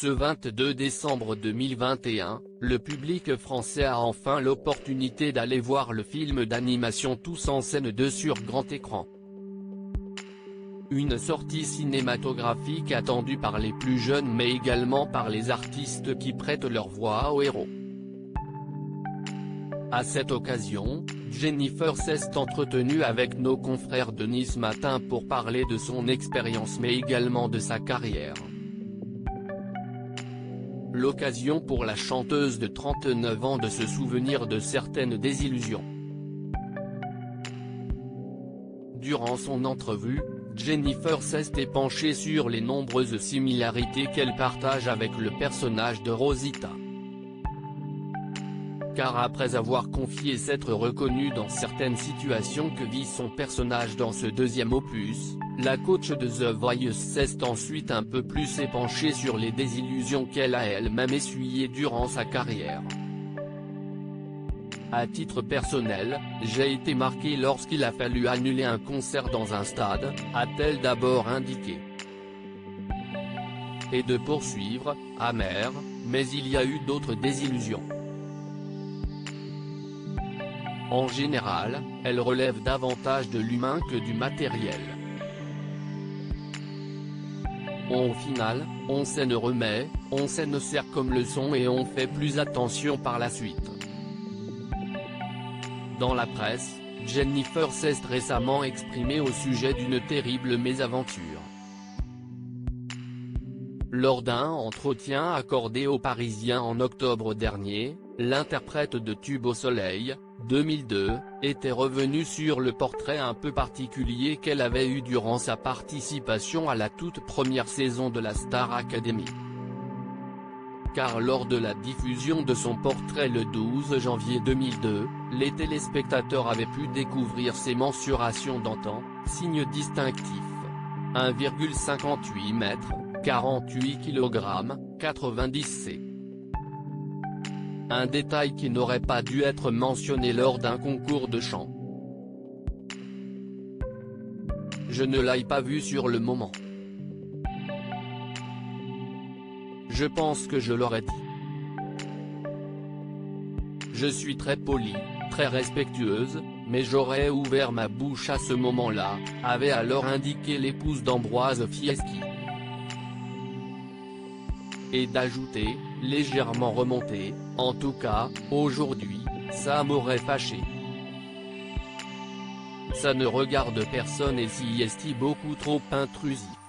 Ce 22 décembre 2021, le public français a enfin l'opportunité d'aller voir le film d'animation Tous en scène 2 sur grand écran. Une sortie cinématographique attendue par les plus jeunes mais également par les artistes qui prêtent leur voix aux héros. À cette occasion, Jennifer s'est entretenue avec nos confrères de Nice Matin pour parler de son expérience mais également de sa carrière. L'occasion pour la chanteuse de 39 ans de se souvenir de certaines désillusions. Durant son entrevue, Jennifer s'est penchée sur les nombreuses similarités qu'elle partage avec le personnage de Rosita. Car après avoir confié s'être reconnue dans certaines situations que vit son personnage dans ce deuxième opus, la coach de The Voice s'est ensuite un peu plus épanchée sur les désillusions qu'elle a elle-même essuyées durant sa carrière. À titre personnel, j'ai été marquée lorsqu'il a fallu annuler un concert dans un stade, a-t-elle d'abord indiqué. Et de poursuivre, amère, mais il y a eu d'autres désillusions. En général, elle relève davantage de l'humain que du matériel. Au final, on s'en remet, on s'en sert comme leçon et on fait plus attention par la suite. Dans la presse, Jennifer s'est récemment exprimée au sujet d'une terrible mésaventure. Lors d'un entretien accordé aux Parisiens en octobre dernier, l'interprète de Tube au soleil, 2002, était revenue sur le portrait un peu particulier qu'elle avait eu durant sa participation à la toute première saison de la Star Academy. Car lors de la diffusion de son portrait le 12 janvier 2002, les téléspectateurs avaient pu découvrir ses mensurations d'antan, signes distinctifs. 1,58 m, 48 kg, 90 c. Un détail qui n'aurait pas dû être mentionné lors d'un concours de chant. Je ne l'ai pas vu sur le moment. Je pense que je l'aurais dit. Je suis très polie, très respectueuse, mais j'aurais ouvert ma bouche à ce moment-là, avait alors indiqué l'épouse d'Ambroise Fieschi. Et d'ajouter, légèrement remonté, en tout cas, aujourd'hui, ça m'aurait fâché. Ça ne regarde personne et si est beaucoup trop intrusif.